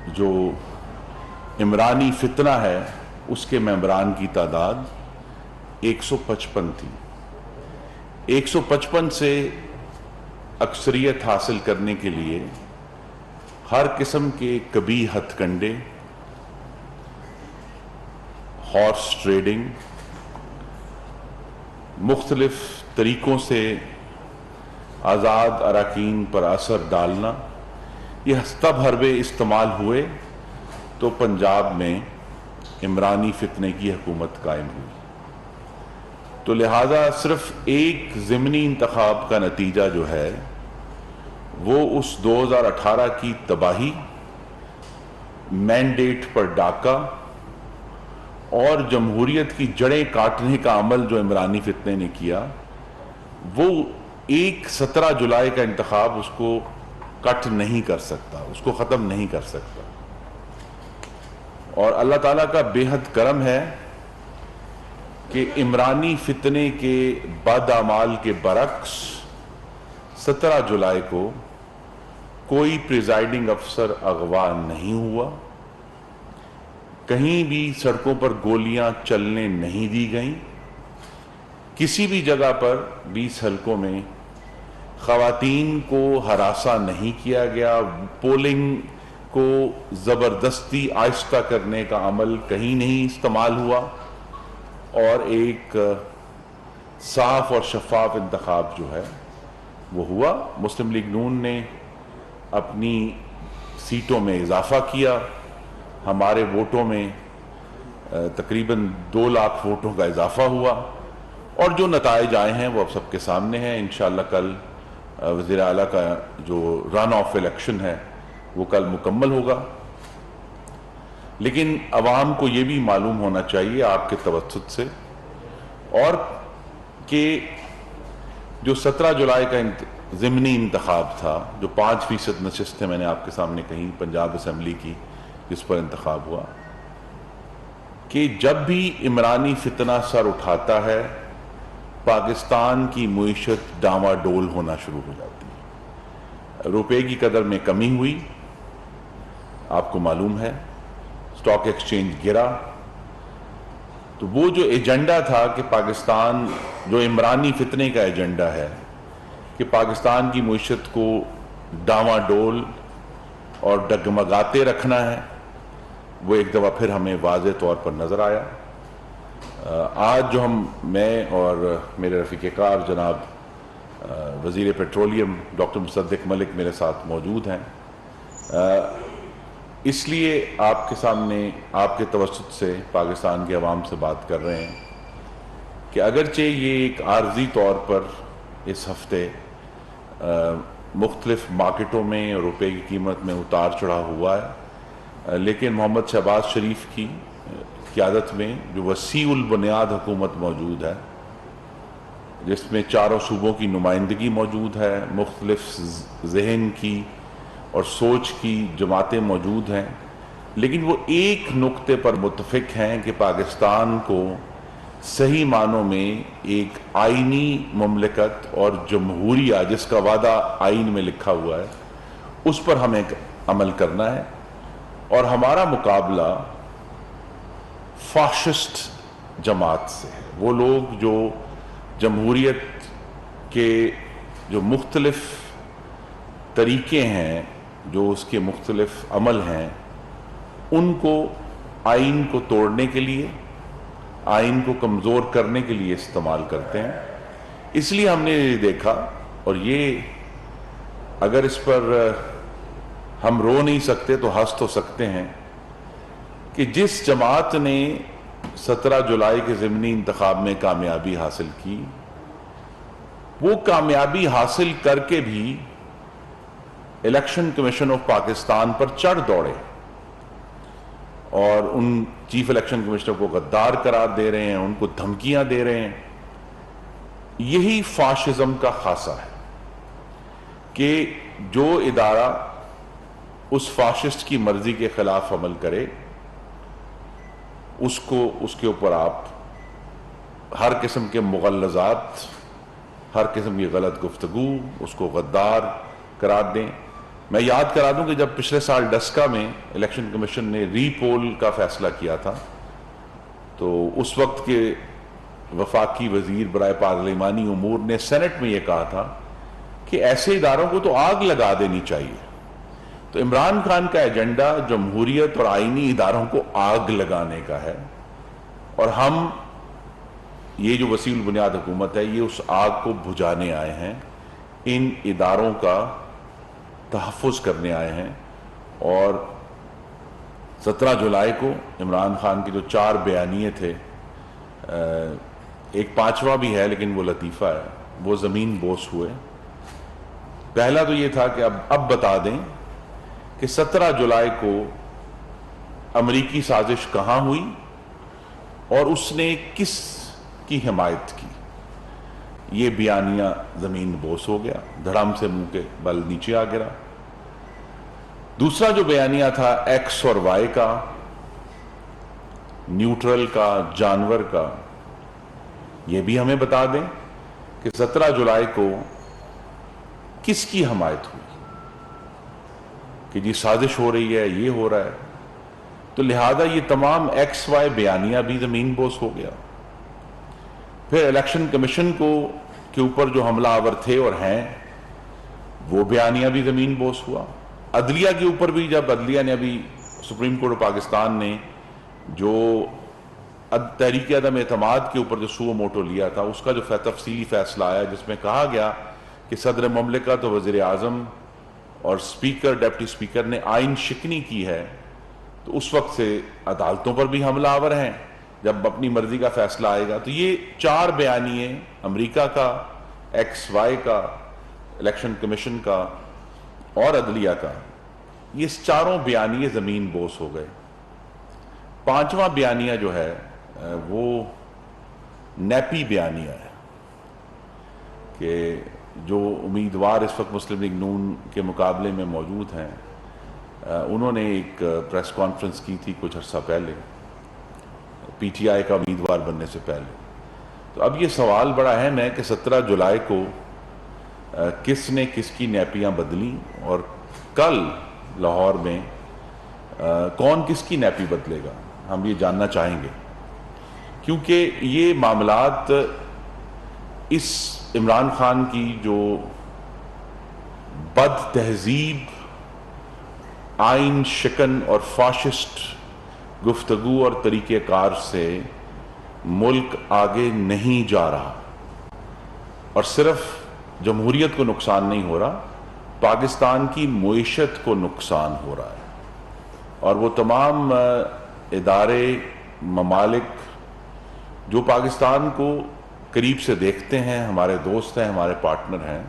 جو عمرانی فتنہ ہے اس کے ممبران کی تعداد 155 تھی۔ 155 سے اکثریت حاصل کرنے کے لیے ہر قسم کے قبیح ہتھ کنڈے، ہارس ٹریڈنگ، مختلف طریقوں سے آزاد اراکین پر اثر ڈالنا، یہ تب حربے استعمال ہوئے تو پنجاب میں عمرانی فتنے کی حکومت قائم ہوئی۔ تو لہذا صرف ایک ضمنی انتخاب کا نتیجہ جو ہے وہ اس 2018 کی تباہی، مینڈیٹ پر ڈاکہ اور جمہوریت کی جڑیں کاٹنے کا عمل جو عمرانی فتنے نے کیا، وہ 17 جولائی کا انتخاب اس کو کٹ نہیں کر سکتا، اس کو ختم نہیں کر سکتا۔ اور اللہ تعالیٰ کا بے حد کرم ہے کہ عمرانی فتنے کے بد اعمال کے برعکس 17 جولائی کو کوئی پریزائڈنگ افسر اغوا نہیں ہوا، کہیں بھی سڑکوں پر گولیاں چلنے نہیں دی گئیں، کسی بھی جگہ پر 20 حلقوں میں خواتین کو ہراساں نہیں کیا گیا، پولنگ کو زبردستی آہستہ کرنے کا عمل کہیں نہیں استعمال ہوا، اور ایک صاف اور شفاف انتخاب جو ہے وہ ہوا۔ مسلم لیگ نون نے اپنی سیٹوں میں اضافہ کیا، ہمارے ووٹوں میں تقریباً 2 لاکھ ووٹوں کا اضافہ ہوا، اور جو نتائج آئے ہیں وہ اب سب کے سامنے ہیں۔ انشاءاللہ کل وزیر اعلیٰ کا جو رن آف الیکشن ہے وہ کل مکمل ہوگا، لیکن عوام کو یہ بھی معلوم ہونا چاہیے آپ کے توسط سے، اور کہ جو 17 جولائی کا ضمنی انتخاب تھا، جو 5% نشستیں میں نے آپ کے سامنے کہیں پنجاب اسمبلی کی جس پر انتخاب ہوا، کہ جب بھی عمرانی فتنہ سر اٹھاتا ہے پاکستان کی معیشت ڈاواں ڈول ہونا شروع ہو جاتی ہے۔ روپے کی قدر میں کمی ہوئی، آپ کو معلوم ہے، سٹاک ایکسچینج گرا۔ تو وہ جو ایجنڈا تھا کہ پاکستان، جو عمرانی فتنے کا ایجنڈا ہے کہ پاکستان کی معیشت کو ڈاواں ڈول اور ڈگمگاتے رکھنا ہے، وہ ایک دفعہ پھر ہمیں واضح طور پر نظر آیا۔ آج جو میں اور میرے رفیق کار جناب وزیر پیٹرولیم ڈاکٹر مصدق ملک میرے ساتھ موجود ہیں، اس لیے آپ کے سامنے آپ کے توسط سے پاکستان کے عوام سے بات کر رہے ہیں کہ اگرچہ یہ ایک عارضی طور پر اس ہفتے مختلف مارکیٹوں میں روپے کی قیمت میں اتار چڑھاؤ ہوا ہے، لیکن محمد شہباز شریف کی قیادت میں جو وسیع البنیاد حکومت موجود ہے، جس میں چاروں صوبوں کی نمائندگی موجود ہے، مختلف ذہن کی اور سوچ کی جماعتیں موجود ہیں، لیکن وہ ایک نقطے پر متفق ہیں کہ پاکستان کو صحیح معنوں میں ایک آئینی مملکت اور جمہوریہ جس کا وعدہ آئین میں لکھا ہوا ہے اس پر ہمیں عمل کرنا ہے، اور ہمارا مقابلہ فاشسٹ جماعت سے ہے۔ وہ لوگ جو جمہوریت کے جو مختلف طریقے ہیں، جو اس کے مختلف عمل ہیں، ان کو آئین کو توڑنے کے لیے، آئین کو کمزور کرنے کے لیے استعمال کرتے ہیں۔ اس لیے ہم نے یہ دیکھا، اور یہ اگر اس پر ہم رو نہیں سکتے تو ہنس تو سکتے ہیں، کہ جس جماعت نے 17 جولائی کے ضمنی انتخاب میں کامیابی حاصل کی، وہ کامیابی حاصل کر کے بھی الیکشن کمیشن آف پاکستان پر چڑھ دوڑے اور ان چیف الیکشن کمشنر کو غدار قرار دے رہے ہیں، ان کو دھمکیاں دے رہے ہیں۔ یہی فاشزم کا خاصہ ہے کہ جو ادارہ اس فاشسٹ کی مرضی کے خلاف عمل کرے، اس کے اوپر آپ ہر قسم کے مغلظات، ہر قسم کی غلط گفتگو، اس کو غدار قرار دیں۔ میں یاد کرا دوں کہ جب پچھلے سال ڈسکا میں الیکشن کمیشن نے ری پول کا فیصلہ کیا تھا تو اس وقت کے وفاقی وزیر برائے پارلیمانی امور نے سینٹ میں یہ کہا تھا کہ ایسے اداروں کو تو آگ لگا دینی چاہیے. تو عمران خان کا ایجنڈا جمہوریت اور آئینی اداروں کو آگ لگانے کا ہے، اور ہم یہ جو وسیع البنیاد حکومت ہے یہ اس آگ کو بجھانے آئے ہیں، ان اداروں کا تحفظ کرنے آئے ہیں. اور 17 جولائی کو عمران خان کے جو 4 بیانیے تھے، ایک 5واں بھی ہے لیکن وہ لطیفہ ہے، وہ زمین بوس ہوئے. پہلا تو یہ تھا کہ اب بتا دیں کہ 17 جولائی کو امریکی سازش کہاں ہوئی اور اس نے کس کی حمایت کی. یہ بیانیہ زمین بوس ہو گیا، دھڑام سے منہ کے بل نیچے آ گرا. دوسرا جو بیانیہ تھا ایکس اور وائی کا، نیوٹرل کا، جانور کا، یہ بھی ہمیں بتا دیں کہ 17 جولائی کو کس کی حمایت ہوئی کہ جی سازش ہو رہی ہے، یہ ہو رہا ہے. تو لہذا یہ تمام ایکس وائی بیانیہ بھی زمین بوس ہو گیا. پھر الیکشن کمیشن کے اوپر جو حملہ آور تھے اور ہیں وہ بیانیہ بھی زمین بوس ہوا. عدلیہ کے اوپر بھی جب عدلیہ نے ابھی سپریم کورٹ آف پاکستان نے جو تحریک عدم اعتماد کے اوپر جو سو موٹو لیا تھا، اس کا جو تفصیلی فیصلہ آیا جس میں کہا گیا کہ صدر مملکت اور وزیر اعظم اور اسپیکر ڈپٹی اسپیکر نے آئین شکنی کی ہے، تو اس وقت سے عدالتوں پر بھی حملہ آور ہیں جب اپنی مرضی کا فیصلہ آئے گا. تو یہ 4 بیانیے امریکہ کا، ایکس وائی کا، الیکشن کمیشن کا اور عدلیہ کا، یہ 4 بیانیے زمین بوس ہو گئے. 5واں بیانیہ جو ہے وہ نیپی بیانیہ ہے کہ جو امیدوار اس وقت مسلم لیگ نون کے مقابلے میں موجود ہیں، انہوں نے ایک پریس کانفرنس کی تھی کچھ عرصہ پہلے پی ٹی آئی کا امیدوار بننے سے پہلے. تو اب یہ سوال بڑا اہم ہے کہ 17 جولائی کو کس نے کس کی نیپیاں بدلیں اور کل لاہور میں کون کس کی نیپی بدلے گا. ہم یہ جاننا چاہیں گے کیونکہ یہ معاملات اس عمران خان کی جو بد تہذیب، آئین شکن اور فاشسٹ گفتگو اور طریقہ کار سے ملک آگے نہیں جا رہا، اور صرف جمہوریت کو نقصان نہیں ہو رہا، پاکستان کی معیشت کو نقصان ہو رہا ہے. اور وہ تمام ادارے، ممالک جو پاکستان کو قریب سے دیکھتے ہیں، ہمارے دوست ہیں، ہمارے پارٹنر ہیں،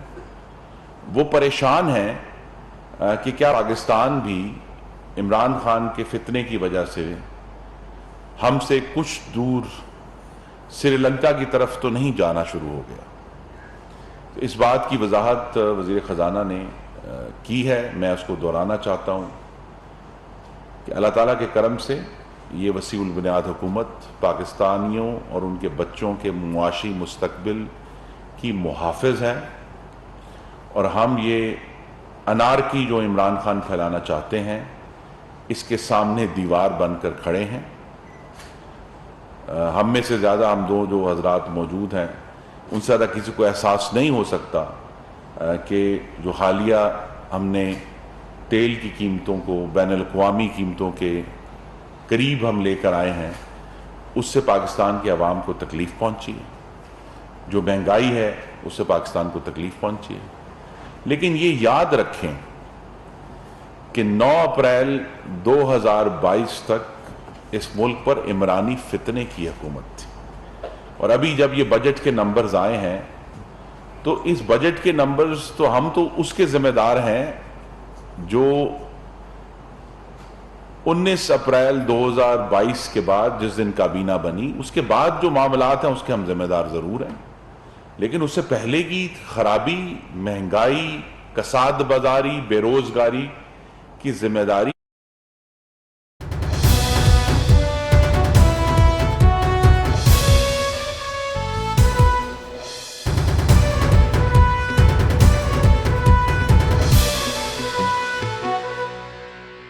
وہ پریشان ہیں کہ کیا پاکستان بھی عمران خان کے فتنے کی وجہ سے ہم سے کچھ دور سری لنکا کی طرف تو نہیں جانا شروع ہو گیا. اس بات کی وضاحت وزیر خزانہ نے کی ہے، میں اس کو دہرانا چاہتا ہوں کہ اللہ تعالیٰ کے کرم سے یہ وسیع البنیاد حکومت پاکستانیوں اور ان کے بچوں کے معاشی مستقبل کی محافظ ہے، اور ہم یہ انارکی جو عمران خان پھیلانا چاہتے ہیں اس کے سامنے دیوار بن کر کھڑے ہیں. ہم میں سے زیادہ، ہم جو حضرات موجود ہیں ان سے زیادہ کسی کو احساس نہیں ہو سکتا کہ جو حالیہ ہم نے تیل کی قیمتوں کو بین الاقوامی قیمتوں کے قریب ہم لے کر آئے ہیں، اس سے پاکستان کے عوام کو تکلیف پہنچی ہے. جو مہنگائی ہے اس سے پاکستان کو تکلیف پہنچی ہے. لیکن یہ یاد رکھیں کہ 9 اپریل 2022 تک اس ملک پر عمرانی فتنے کی حکومت تھی، اور ابھی جب یہ بجٹ کے نمبرز آئے ہیں تو اس بجٹ کے نمبرز تو ہم تو اس کے ذمہ دار ہیں جو 19 اپریل 2022 کے بعد جس دن کابینہ بنی، اس کے بعد جو معاملات ہیں اس کے ہم ذمہ دار ضرور ہیں، لیکن اس سے پہلے کی خرابی، مہنگائی، کساد بازاری، بے روزگاری کی ذمہ داری